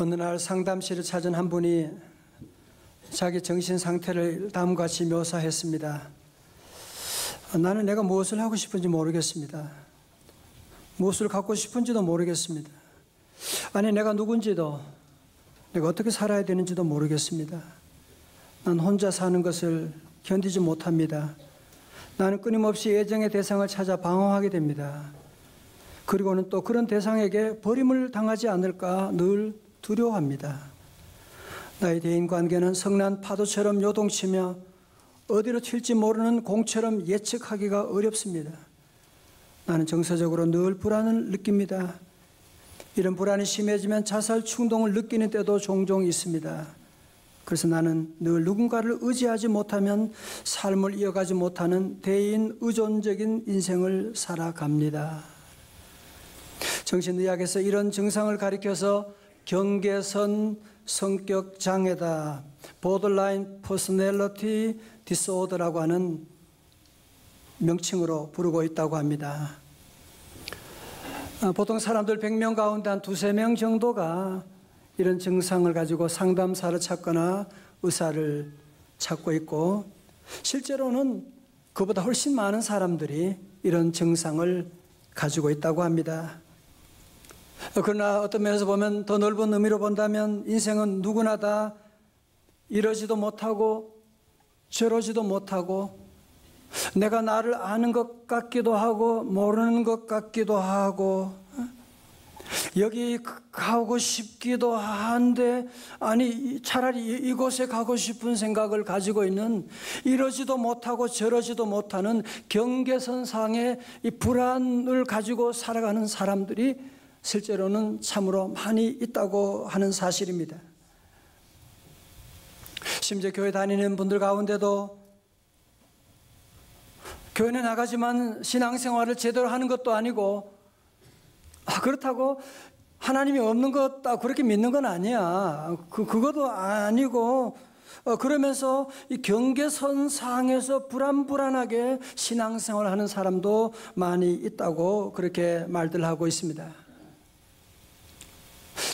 어느 날 상담실을 찾은 한 분이 자기 정신 상태를 다음과 같이 묘사했습니다. 나는 내가 무엇을 하고 싶은지 모르겠습니다. 무엇을 갖고 싶은지도 모르겠습니다. 아니, 내가 누군지도, 내가 어떻게 살아야 되는지도 모르겠습니다. 난 혼자 사는 것을 견디지 못합니다. 나는 끊임없이 애정의 대상을 찾아 방황하게 됩니다. 그리고는 또 그런 대상에게 버림을 당하지 않을까 늘 두려워합니다. 나의 대인관계는 성난 파도처럼 요동치며 어디로 튈지 모르는 공처럼 예측하기가 어렵습니다. 나는 정서적으로 늘 불안을 느낍니다. 이런 불안이 심해지면 자살 충동을 느끼는 때도 종종 있습니다. 그래서 나는 늘 누군가를 의지하지 못하면 삶을 이어가지 못하는 대인 의존적인 인생을 살아갑니다. 정신의학에서 이런 증상을 가리켜서 경계선 성격 장애다, borderline personality disorder라고 하는 명칭으로 부르고 있다고 합니다. 보통 사람들 100명 가운데 한 2~3명 정도가 이런 증상을 가지고 상담사를 찾거나 의사를 찾고 있고, 실제로는 그보다 훨씬 많은 사람들이 이런 증상을 가지고 있다고 합니다. 그러나 어떤 면에서 보면, 더 넓은 의미로 본다면 인생은 누구나 다 이러지도 못하고 저러지도 못하고, 내가 나를 아는 것 같기도 하고 모르는 것 같기도 하고, 여기 가고 싶기도 한데 아니 차라리 이곳에 가고 싶은 생각을 가지고 있는, 이러지도 못하고 저러지도 못하는 경계선상의 이 불안을 가지고 살아가는 사람들이 실제로는 참으로 많이 있다고 하는 사실입니다. 심지어 교회 다니는 분들 가운데도 교회에 나가지만 신앙생활을 제대로 하는 것도 아니고, 그렇다고 하나님이 없는 것 그렇게 믿는 건 아니야. 그것도 아니고, 그러면서 이 경계선상에서 불안불안하게 신앙생활을 하는 사람도 많이 있다고 그렇게 말들 하고 있습니다.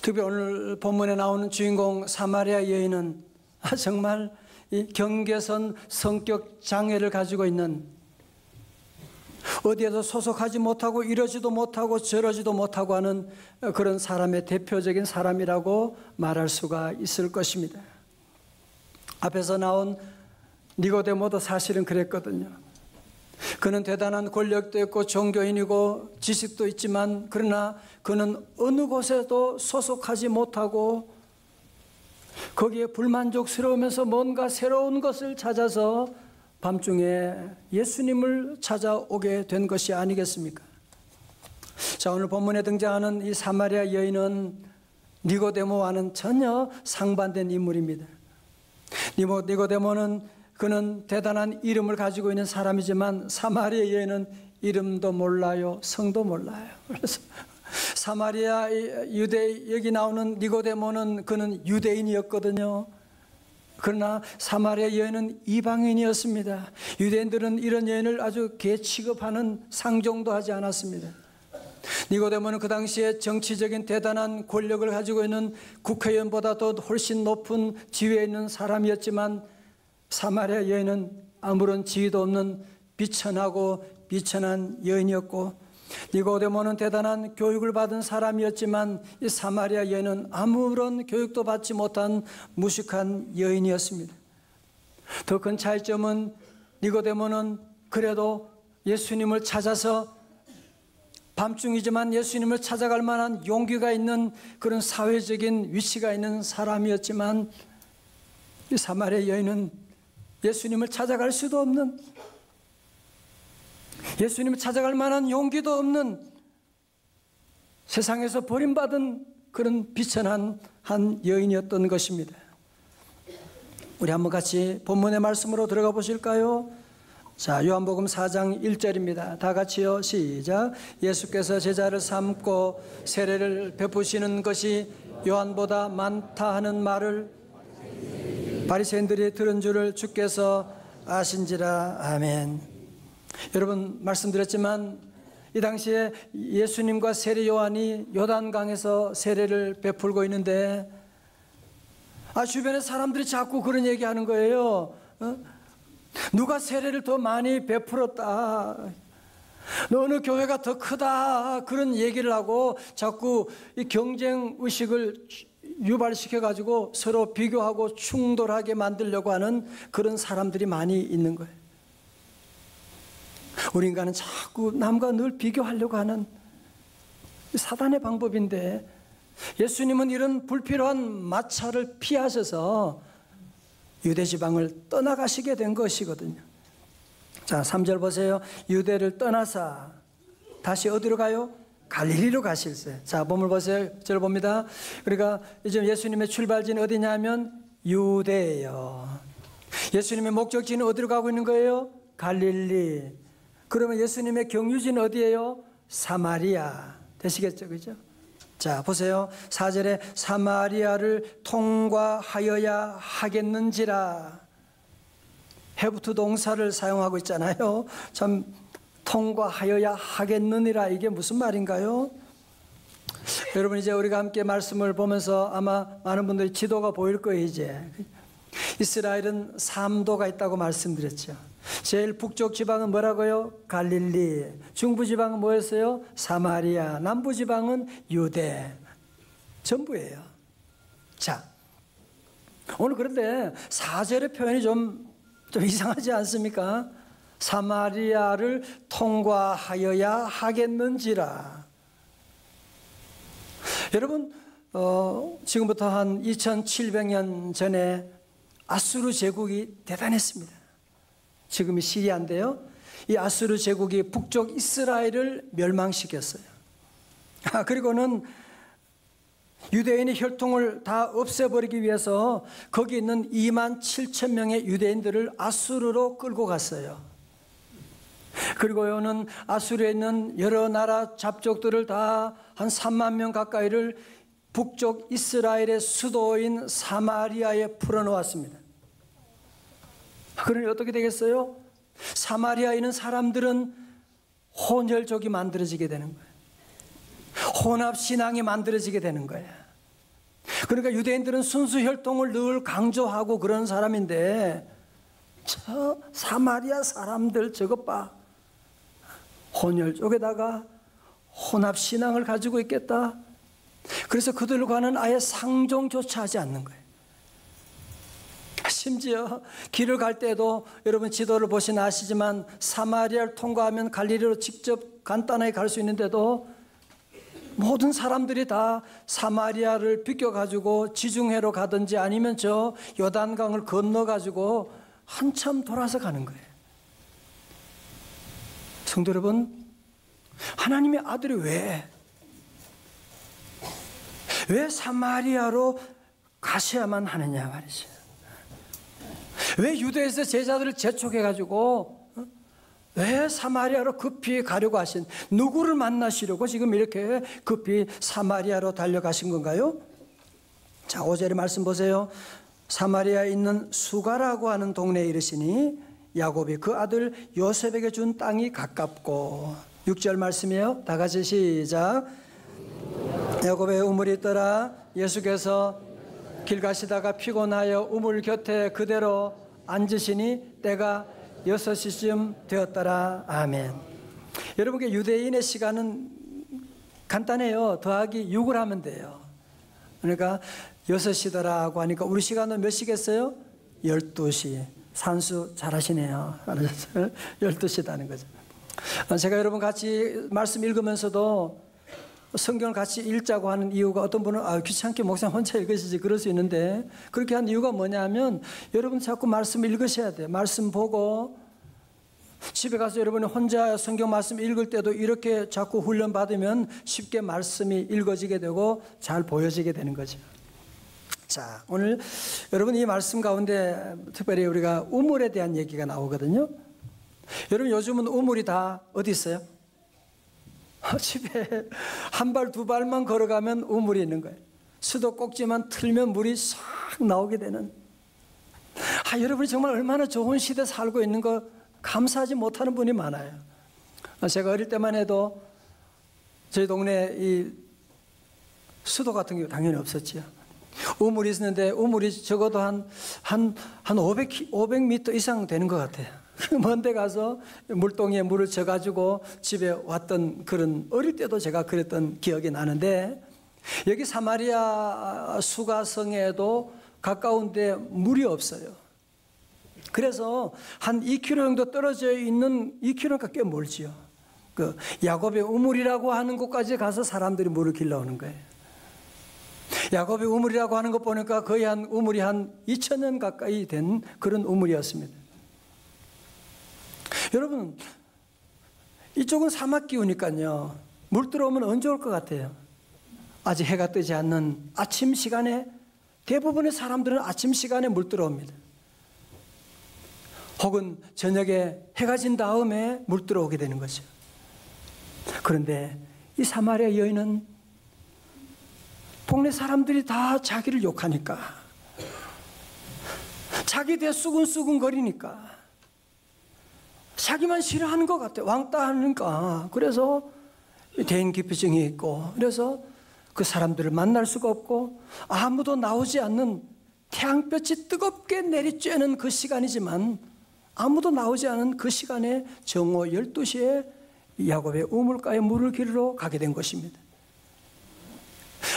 특히 오늘 본문에 나오는 주인공 사마리아 여인은 정말 이 경계선 성격 장애를 가지고 있는, 어디에도 소속하지 못하고 이러지도 못하고 저러지도 못하고 하는 그런 사람의 대표적인 사람이라고 말할 수가 있을 것입니다. 앞에서 나온 니고데모도 사실은 그랬거든요. 그는 대단한 권력도 있고 종교인이고 지식도 있지만, 그러나 그는 어느 곳에도 소속하지 못하고 거기에 불만족스러우면서 뭔가 새로운 것을 찾아서 밤중에 예수님을 찾아오게 된 것이 아니겠습니까? 자, 오늘 본문에 등장하는 이 사마리아 여인은 니고데모와는 전혀 상반된 인물입니다. 니고데모는 그는 대단한 이름을 가지고 있는 사람이지만, 사마리아 여인은 이름도 몰라요, 성도 몰라요. 그래서 사마리아 유대, 여기 나오는 니고데모는 그는 유대인이었거든요. 그러나 사마리아 여인은 이방인이었습니다. 유대인들은 이런 여인을 아주 개 취급하는 상종도 하지 않았습니다. 니고데모는 그 당시에 정치적인 대단한 권력을 가지고 있는 국회의원보다도 훨씬 높은 지위에 있는 사람이었지만, 사마리아 여인은 아무런 지위도 없는 비천하고 비천한 여인이었고, 니고데모는 대단한 교육을 받은 사람이었지만, 이 사마리아 여인은 아무런 교육도 받지 못한 무식한 여인이었습니다. 더 큰 차이점은 니고데모는 그래도 예수님을 찾아서, 밤중이지만 예수님을 찾아갈 만한 용기가 있는 그런 사회적인 위치가 있는 사람이었지만, 이 사마리아 여인은 예수님을 찾아갈 수도 없는, 예수님을 찾아갈 만한 용기도 없는, 세상에서 버림받은 그런 비천한 한 여인이었던 것입니다. 우리 한번 같이 본문의 말씀으로 들어가 보실까요? 자, 요한복음 4장 1절입니다. 다 같이요, 시작. 예수께서 제자를 삼고 세례를 베푸시는 것이 요한보다 많다 하는 말을 바리새인들이 들은 줄을 주께서 아신지라. 아멘. 여러분, 말씀드렸지만 이 당시에 예수님과 세례 요한이 요단강에서 세례를 베풀고 있는데, 주변에 사람들이 자꾸 그런 얘기하는 거예요. 누가 세례를 더 많이 베풀었다, 어느 교회가 더 크다, 그런 얘기를 하고 자꾸 이 경쟁 의식을 유발시켜 가지고 서로 비교하고 충돌하게 만들려고 하는 그런 사람들이 많이 있는 거예요. 우리 인간은 자꾸 남과 늘 비교하려고 하는 사단의 방법인데, 예수님은 이런 불필요한 마찰을 피하셔서 유대 지방을 떠나가시게 된 것이거든요. 자, 3절 보세요. 유대를 떠나사 다시 어디로 가요? 갈릴리로 가실세. 자, 본문 보세요. 절 봅니다. 그러니까 이제 예수님의 출발지는 어디냐면 유대예요. 예수님의 목적지는 어디로 가고 있는 거예요? 갈릴리. 그러면 예수님의 경유지는 어디예요? 사마리아. 되시겠죠? 그죠? 자, 보세요. 4절에 사마리아를 통과하여야 하겠는지라. 해부투 동사를 사용하고 있잖아요. 참, 통과하여야 하겠느니라, 이게 무슨 말인가요? 여러분, 이제 우리가 함께 말씀을 보면서 아마 많은 분들이 지도가 보일 거예요. 이제 이스라엘은 3도가 있다고 말씀드렸죠. 제일 북쪽 지방은 뭐라고요? 갈릴리. 중부 지방은 뭐였어요? 사마리아. 남부 지방은 유대. 전부예요. 자, 오늘 그런데 4절의 표현이 좀 이상하지 않습니까? 사마리아를 통과하여야 하겠는지라. 여러분, 지금부터 한 2700년 전에 아수르 제국이 대단했습니다. 지금이 시리아인데요. 이 아수르 제국이 북쪽 이스라엘을 멸망시켰어요. 그리고는 유대인의 혈통을 다 없애버리기 위해서 거기 있는 27,000명의 유대인들을 아수르로 끌고 갔어요. 그리고는 아수르에 있는 여러 나라 잡족들을 다 한 3만 명 가까이를 북쪽 이스라엘의 수도인 사마리아에 풀어놓았습니다. 그러니 어떻게 되겠어요? 사마리아에 있는 사람들은 혼혈족이 만들어지게 되는 거예요. 혼합신앙이 만들어지게 되는 거예요. 그러니까 유대인들은 순수 혈통을 늘 강조하고 그런 사람인데, 저 사마리아 사람들 저것 봐, 혼혈족에다가 혼합신앙을 가지고 있겠다. 그래서 그들과는 아예 상종조차 하지 않는 거예요. 심지어 길을 갈 때도 여러분 지도를 보시면 아시지만 사마리아를 통과하면 갈릴리로 직접 간단하게 갈 수 있는데도 모든 사람들이 다 사마리아를 비껴가지고 지중해로 가든지 아니면 저 요단강을 건너가지고 한참 돌아서 가는 거예요. 성도 여러분, 하나님의 아들이 왜 사마리아로 가셔야만 하느냐 말이죠. 왜 유대에서 제자들을 재촉해가지고 왜 사마리아로 급히 가려고 하신, 누구를 만나시려고 지금 이렇게 급히 사마리아로 달려가신 건가요? 자, 5절의 말씀 보세요. 사마리아에 있는 수가라고 하는 동네에 이르시니 야곱이 그 아들 요셉에게 준 땅이 가깝고. 6절 말씀이에요. 다 같이 시작. 야곱의 우물이 있더라. 예수께서 길 가시다가 피곤하여 우물 곁에 그대로 앉으시니 때가 6시쯤 되었더라. 아멘. 여러분께 유대인의 시간은 간단해요. 더하기 6을 하면 돼요. 그러니까 6시더라고 하니까 우리 시간은 몇 시겠어요? 12시. 산수 잘하시네요. 12시다는 거죠. 제가 여러분 같이 말씀 읽으면서도 성경을 같이 읽자고 하는 이유가, 어떤 분은 귀찮게 목사님 혼자 읽으시지 그럴 수 있는데, 그렇게 한 이유가 뭐냐면 여러분 자꾸 말씀 읽으셔야 돼요. 말씀 보고 집에 가서 여러분이 혼자 성경 말씀 읽을 때도 이렇게 자꾸 훈련 받으면 쉽게 말씀이 읽어지게 되고 잘 보여지게 되는 거죠. 자, 오늘 여러분 이 말씀 가운데 특별히 우리가 우물에 대한 얘기가 나오거든요. 여러분 요즘은 우물이 다 어디 있어요? 집에 한 발 두 발만 걸어가면 우물이 있는 거예요. 수도꼭지만 틀면 물이 싹 나오게 되는. 여러분이 정말 얼마나 좋은 시대에 살고 있는 거 감사하지 못하는 분이 많아요. 제가 어릴 때만 해도 저희 동네에 이 수도 같은 게 당연히 없었죠. 우물이 있었는데 우물이 적어도 한 500m 이상 되는 것 같아요. 먼 데 가서 물동이에 물을 져가지고 집에 왔던 그런, 어릴 때도 제가 그랬던 기억이 나는데, 여기 사마리아 수가성에도 가까운데 물이 없어요. 그래서 한 2km 정도 떨어져 있는, 2km가 꽤 멀지요. 그 야곱의 우물이라고 하는 곳까지 가서 사람들이 물을 길러오는 거예요. 야곱의 우물이라고 하는 것 보니까 거의 한 우물이 한 2000년 가까이 된 그런 우물이었습니다. 여러분, 이쪽은 사막 기후니까요, 물 들어오면 언제 올 것 같아요? 아직 해가 뜨지 않는 아침 시간에, 대부분의 사람들은 아침 시간에 물 들어옵니다. 혹은 저녁에 해가 진 다음에 물 들어오게 되는 거죠. 그런데 이 사마리아 여인은 동네 사람들이 다 자기를 욕하니까, 자기 대 수근수근 거리니까, 자기만 싫어하는 것 같아요. 왕따 하니까. 그래서 대인기피증이 있고, 그래서 그 사람들을 만날 수가 없고, 아무도 나오지 않는, 태양볕이 뜨겁게 내리쬐는 그 시간이지만 아무도 나오지 않은 그 시간에 정오 12시에 야곱의 우물가에 물을 길러 가게 된 것입니다.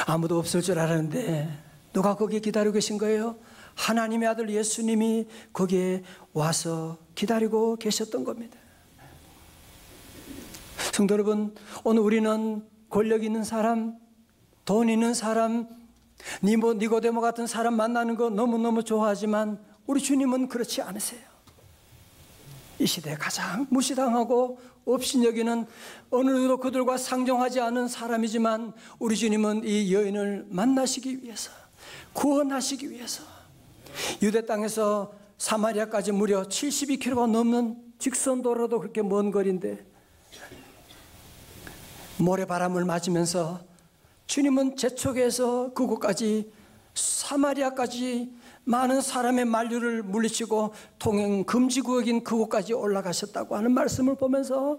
아무도 없을 줄 알았는데 누가 거기에 기다리고 계신 거예요? 하나님의 아들 예수님이 거기에 와서 기다리고 계셨던 겁니다. 성도 여러분, 오늘 우리는 권력 있는 사람, 돈 있는 사람, 니고데모 같은 사람 만나는 거 너무너무 좋아하지만 우리 주님은 그렇지 않으세요. 이 시대에 가장 무시당하고 없인 여기는 어느 누구도 그들과 상종하지 않은 사람이지만 우리 주님은 이 여인을 만나시기 위해서, 구원하시기 위해서 유대 땅에서 사마리아까지 무려 72km가 넘는 직선도로도 그렇게 먼 거리인데 모래바람을 맞으면서 주님은 재촉해서 그곳까지, 사마리아까지 많은 사람의 만류를 물리치고 통행 금지구역인 그곳까지 올라가셨다고 하는 말씀을 보면서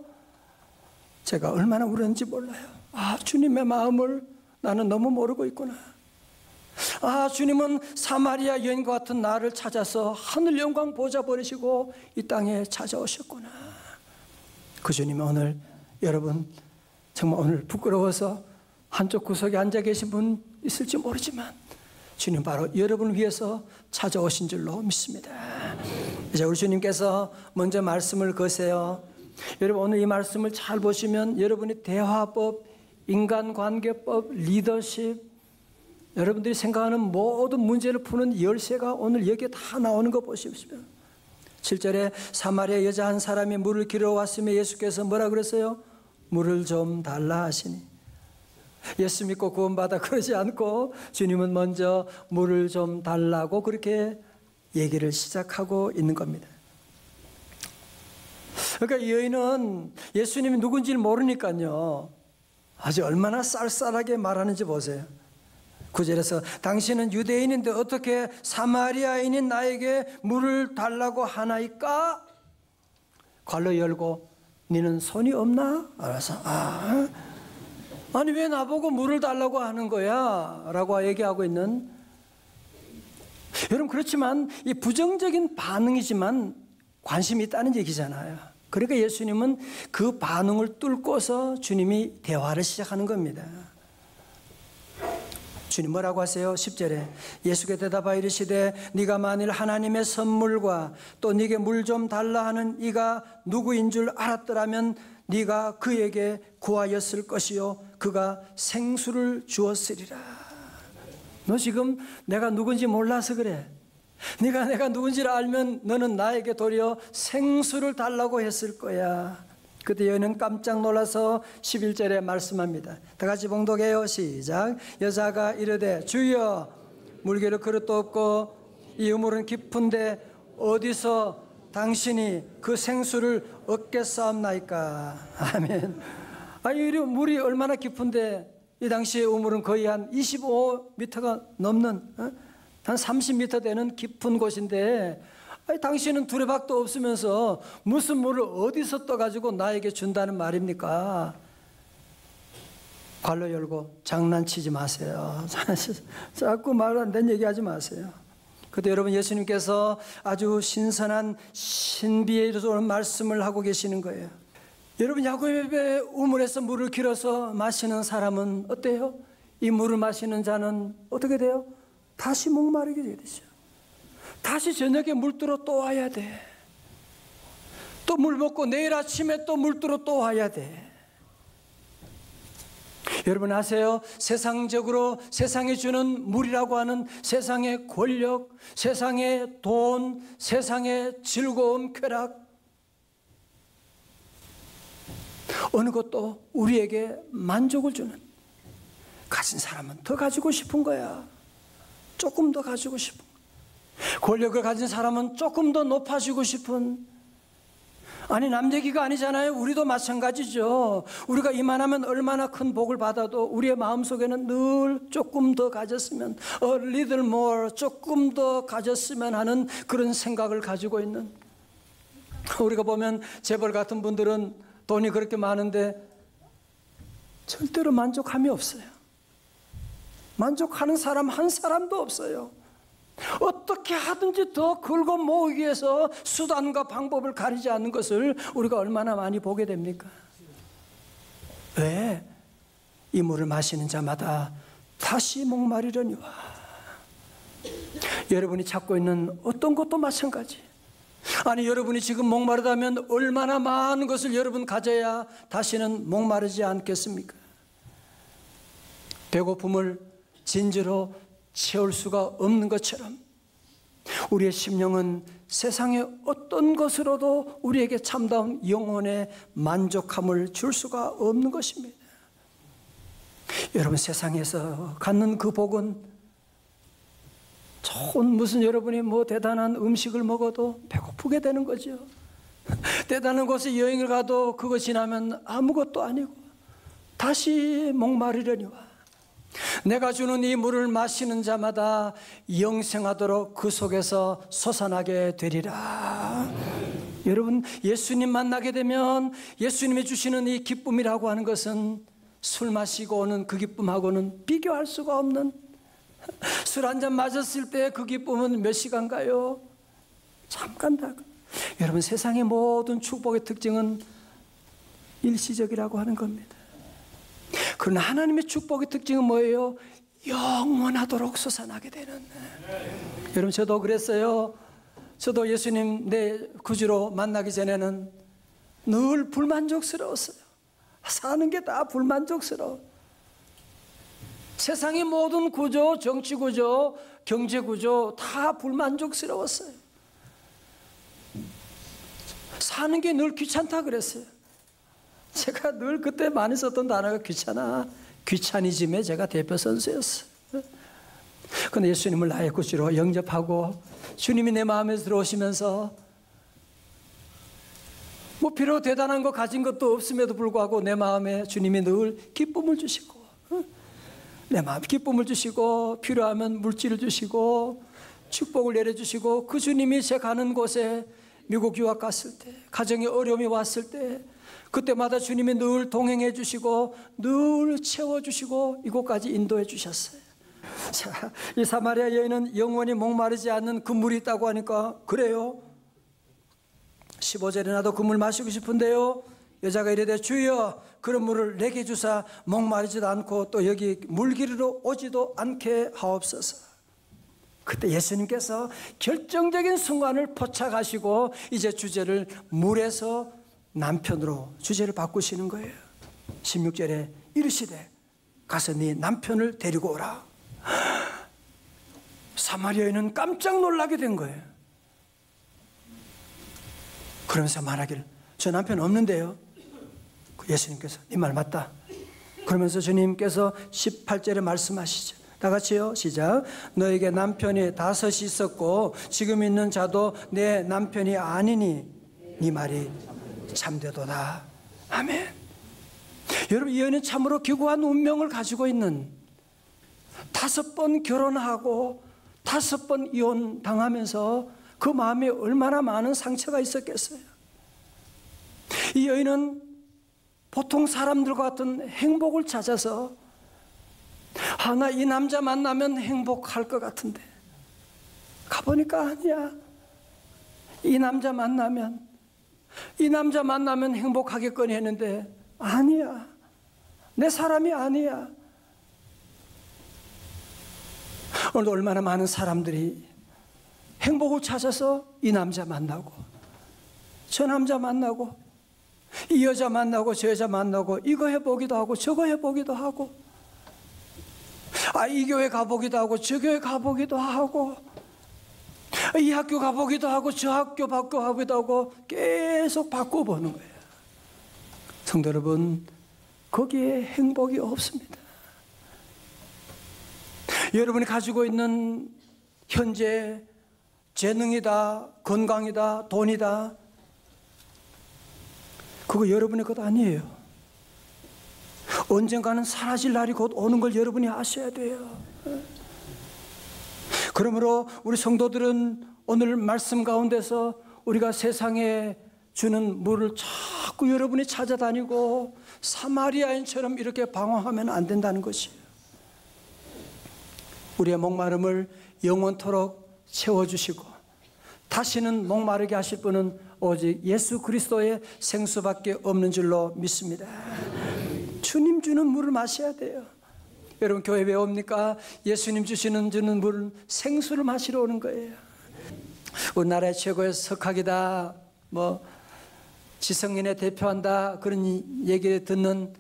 제가 얼마나 울었는지 몰라요. 아, 주님의 마음을 나는 너무 모르고 있구나. 아, 주님은 사마리아 여인과 같은 나를 찾아서 하늘 영광 보좌 버리시고 이 땅에 찾아오셨구나. 그 주님이 오늘, 여러분 정말 오늘 부끄러워서 한쪽 구석에 앉아 계신 분 있을지 모르지만 주님 바로 여러분을 위해서 찾아오신 줄로 믿습니다. 이제 우리 주님께서 먼저 말씀을 거세요. 여러분 오늘 이 말씀을 잘 보시면 여러분이 대화법, 인간관계법, 리더십, 여러분들이 생각하는 모든 문제를 푸는 열쇠가 오늘 여기에 다 나오는 거 보십시오. 7절에 사마리아 여자 한 사람이 물을 길어 왔으며 예수께서 뭐라 그랬어요? 물을 좀 달라 하시니. 예수 믿고 구원받아 그러지 않고 주님은 먼저 물을 좀 달라고 그렇게 얘기를 시작하고 있는 겁니다. 그러니까 이 여인은 예수님이 누군지를 모르니까요, 아주 얼마나 쌀쌀하게 말하는지 보세요. 9절에서 당신은 유대인인데 어떻게 사마리아인인 나에게 물을 달라고 하나이까? 괄호 열고 너는 손이 없나? 알아서 아니 왜 나보고 물을 달라고 하는 거야? 라고 얘기하고 있는, 여러분 그렇지만 이 부정적인 반응이지만 관심이 있다는 얘기잖아요. 그러니까 예수님은 그 반응을 뚫고서 주님이 대화를 시작하는 겁니다. 주님 뭐라고 하세요? 10절에 예수께 대답하여 이르시되 네가 만일 하나님의 선물과 또 네게 물 좀 달라 하는 이가 누구인 줄 알았더라면 네가 그에게 구하였을 것이요 그가 생수를 주었으리라. 너 지금 내가 누군지 몰라서 그래. 네가 내가 누군지를 알면 너는 나에게 도리어 생수를 달라고 했을 거야. 그때 여인은 깜짝 놀라서 11절에 말씀합니다. 다 같이 봉독해요. 시작. 여자가 이르되 주여 물기를 그릇도 없고 이 우물은 깊은데 어디서 당신이 그 생수를 얻겠사옵나이까. 아멘. 아니 물이 얼마나 깊은데 이 당시의 우물은 거의 한 25m가 넘는 한 30m 되는 깊은 곳인데 아니, 당신은 두레박도 없으면서 무슨 물을 어디서 떠가지고 나에게 준다는 말입니까? 괄호 열고 장난치지 마세요. 자꾸 말 안 된 얘기하지 마세요. 그때 여러분 예수님께서 아주 신선한 신비에 이르는 말씀을 하고 계시는 거예요. 여러분 야곱의 우물에서 물을 길어서 마시는 사람은 어때요? 이 물을 마시는 자는 어떻게 돼요? 다시 목마르게 되죠. 다시 저녁에 물 뜨러 또 와야 돼. 또 물 먹고 내일 아침에 또 물 뜨러 또 와야 돼. 여러분 아세요? 세상적으로 세상이 주는 물이라고 하는 세상의 권력, 세상의 돈, 세상의 즐거움, 쾌락, 어느 것도 우리에게 만족을 주는, 가진 사람은 더 가지고 싶은 거야. 조금 더 가지고 싶은 거야. 권력을 가진 사람은 조금 더 높아지고 싶은, 아니 남 얘기가 아니잖아요. 우리도 마찬가지죠. 우리가 이만하면 얼마나 큰 복을 받아도 우리의 마음속에는 늘 조금 더 가졌으면, a little more, 조금 더 가졌으면 하는 그런 생각을 가지고 있는, 우리가 보면 재벌 같은 분들은 돈이 그렇게 많은데 절대로 만족함이 없어요. 만족하는 사람 한 사람도 없어요. 어떻게 하든지 더 긁어 모으기 위해서 수단과 방법을 가리지 않는 것을 우리가 얼마나 많이 보게 됩니까? 왜? 이 물을 마시는 자마다 다시 목마르려니와. 여러분이 찾고 있는 어떤 것도 마찬가지. 아니 여러분이 지금 목마르다면 얼마나 많은 것을 여러분 가져야 다시는 목마르지 않겠습니까? 배고픔을 진지로 채울 수가 없는 것처럼 우리의 심령은 세상의 어떤 것으로도 우리에게 참다운 영혼의 만족함을 줄 수가 없는 것입니다. 여러분 세상에서 갖는 그 복은 좋은, 무슨 여러분이 뭐 대단한 음식을 먹어도 배고프게 되는 거죠. 대단한 곳에 여행을 가도 그거 지나면 아무것도 아니고 다시 목마르려니와. 내가 주는 이 물을 마시는 자마다 영생하도록 그 속에서 솟아나게 되리라. 여러분 예수님 만나게 되면 예수님이 주시는 이 기쁨이라고 하는 것은 술 마시고 오는 그 기쁨하고는 비교할 수가 없는, 술 한 잔 마셨을 때 그 기쁨은 몇 시간 가요? 잠깐 다. 여러분 세상의 모든 축복의 특징은 일시적이라고 하는 겁니다. 그러나 하나님의 축복의 특징은 뭐예요? 영원하도록 솟아나게 되는. 여러분 저도 그랬어요. 저도 예수님 내 구주로 만나기 전에는 늘 불만족스러웠어요. 사는 게 다 불만족스러워. 세상의 모든 구조, 정치 구조, 경제 구조 다 불만족스러웠어요. 사는 게 늘 귀찮다 그랬어요. 제가 늘 그때 많이 썼던 단어가 귀찮아. 귀차니즘의 제가 대표 선수였어요. 그런데 예수님을 나의 구주로 영접하고 주님이 내 마음에 들어오시면서 뭐 비록 대단한 거 가진 것도 없음에도 불구하고 내 마음에 주님이 늘 기쁨을 주시고, 내 마음에 기쁨을 주시고 필요하면 물질을 주시고 축복을 내려주시고, 그 주님이 제 가는 곳에 미국 유학 갔을 때, 가정에 어려움이 왔을 때 그때마다 주님이 늘 동행해 주시고 늘 채워주시고 이곳까지 인도해 주셨어요. 자, 이 사마리아 여인은 영원히 목마르지 않는 그 물이 있다고 하니까 그래요. 15절에 나도 그 물 마시고 싶은데요. 여자가 이르되 주여 그런 물을 내게 주사 목마르지도 않고 또 여기 물 기르러 오지도 않게 하옵소서. 그때 예수님께서 결정적인 순간을 포착하시고 이제 주제를 물에서 남편으로 주제를 바꾸시는 거예요. 16절에 이르시되 가서 네 남편을 데리고 오라. 사마리아인은 깜짝 놀라게 된 거예요. 그러면서 말하기를 저 남편 없는데요. 예수님께서 네 말 맞다. 그러면서 주님께서 18절에 말씀하시죠. 다 같이요. 시작. 너에게 남편이 5이 있었고 지금 있는 자도 내 남편이 아니니 네 말이 참되도다. 아멘. 여러분 이 여인은 참으로 기구한 운명을 가지고 있는, 5번 결혼하고 5번 이혼 당하면서 그 마음에 얼마나 많은 상처가 있었겠어요. 이 여인은 보통 사람들과 같은 행복을 찾아서 나 이 남자 만나면 행복할 것 같은데 가보니까 아니야. 이 남자 만나면 행복하겠거니 했는데 아니야. 내 사람이 아니야. 오늘도 얼마나 많은 사람들이 행복을 찾아서 이 남자 만나고 저 남자 만나고 이 여자 만나고 저 여자 만나고 이거 해보기도 하고 저거 해보기도 하고 이 교회 가보기도 하고 저 교회 가보기도 하고 이 학교 가보기도 하고 저 학교 바꿔가기도 하고 계속 바꿔보는 거예요. 성도 여러분, 거기에 행복이 없습니다. 여러분이 가지고 있는 현재 재능이다, 건강이다, 돈이다, 그거 여러분의 것 아니에요. 언젠가는 사라질 날이 곧 오는 걸 여러분이 아셔야 돼요. 그러므로 우리 성도들은 오늘 말씀 가운데서 우리가 세상에 주는 물을 자꾸 여러분이 찾아다니고 사마리아인처럼 이렇게 방황하면 안 된다는 것이에요. 우리의 목마름을 영원토록 채워주시고 다시는 목마르게 하실 분은 오직 예수 그리스도의 생수밖에 없는 줄로 믿습니다. 주님 주는 물을 마셔야 돼요. 여러분 교회 왜 옵니까? 예수님 주는 물은 생수를 마시러 오는 거예요. 우리나라의 최고의 석학이다, 지성인에 대표한다, 그런 얘기를 듣는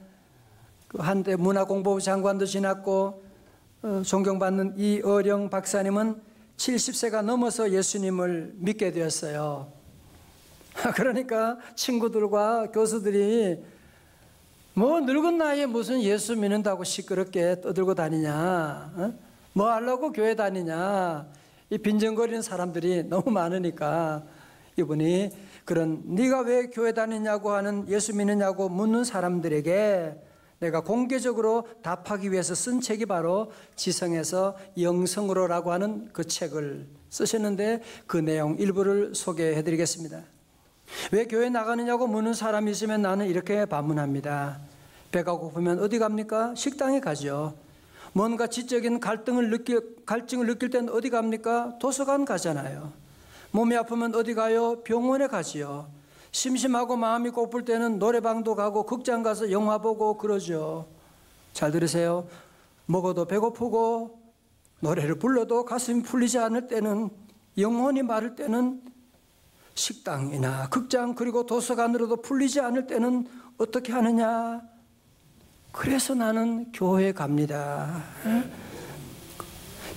한때 문화공보부 장관도 지났고 존경받는 이어령 박사님은 70세가 넘어서 예수님을 믿게 되었어요. 그러니까 친구들과 교수들이 늙은 나이에 무슨 예수 믿는다고 시끄럽게 떠들고 다니냐, 뭐 하려고 교회 다니냐, 이 빈정거리는 사람들이 너무 많으니까 이분이 그런 네가 왜 교회 다니냐고 하는, 예수 믿느냐고 묻는 사람들에게 내가 공개적으로 답하기 위해서 쓴 책이 바로 지성에서 영성으로라고 하는 그 책을 쓰셨는데 그 내용 일부를 소개해 드리겠습니다. 왜 교회 나가느냐고 묻는 사람이 있으면 나는 이렇게 반문합니다. 배가 고프면 어디 갑니까? 식당에 가죠. 뭔가 지적인 갈증을 느낄 때는 어디 갑니까? 도서관 가잖아요. 몸이 아프면 어디 가요? 병원에 가지요. 심심하고 마음이 고플 때는 노래방도 가고 극장 가서 영화 보고 그러죠. 잘 들으세요. 먹어도 배고프고 노래를 불러도 가슴이 풀리지 않을 때는, 영혼이 마를 때는 식당이나 극장 그리고 도서관으로도 풀리지 않을 때는 어떻게 하느냐? 그래서 나는 교회에 갑니다.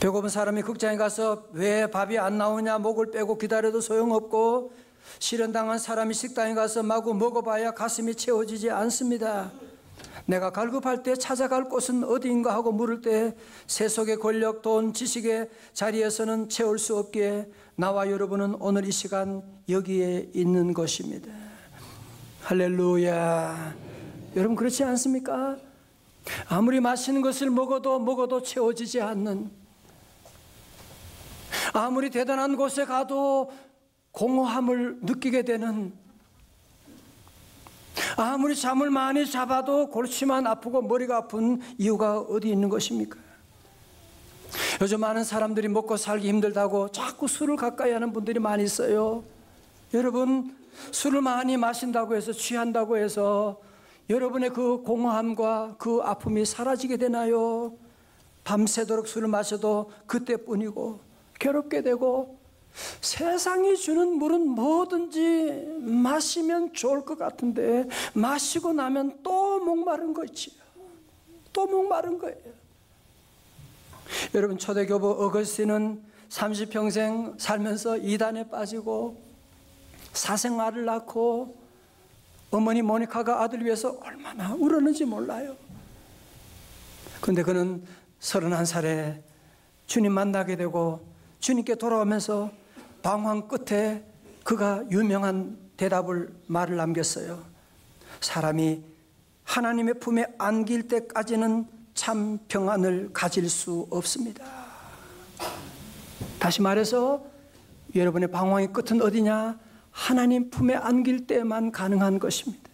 배고픈 사람이 극장에 가서 왜 밥이 안 나오냐 목을 빼고 기다려도 소용없고, 실현당한 사람이 식당에 가서 마구 먹어봐야 가슴이 채워지지 않습니다. 내가 갈급할 때 찾아갈 곳은 어디인가 하고 물을 때 세속의 권력, 돈, 지식의 자리에서는 채울 수 없기에 나와 여러분은 오늘 이 시간 여기에 있는 것입니다. 할렐루야. 여러분 그렇지 않습니까? 아무리 맛있는 것을 먹어도 채워지지 않는, 아무리 대단한 곳에 가도 공허함을 느끼게 되는, 아무리 잠을 많이 잡아도 골치만 아프고 머리가 아픈 이유가 어디 있는 것입니까? 요즘 많은 사람들이 먹고 살기 힘들다고 자꾸 술을 가까이 하는 분들이 많이 있어요. 여러분, 술을 많이 마신다고 해서, 취한다고 해서 여러분의 그 공허함과 그 아픔이 사라지게 되나요? 밤새도록 술을 마셔도 그때뿐이고 괴롭게 되고, 세상이 주는 물은 뭐든지 마시면 좋을 것 같은데 마시고 나면 또 목마른 거 있지요. 또 목마른 거예요. 여러분, 초대교부 어거스틴은 30평생 살면서 이단에 빠지고 사생아를 낳고 어머니 모니카가 아들 위해서 얼마나 울었는지 몰라요. 그런데 그는 31살에 주님 만나게 되고 주님께 돌아오면서 방황 끝에 그가 유명한 말을 남겼어요. 사람이 하나님의 품에 안길 때까지는 참 평안을 가질 수 없습니다. 다시 말해서 여러분의 방황의 끝은 어디냐? 하나님 품에 안길 때만 가능한 것입니다.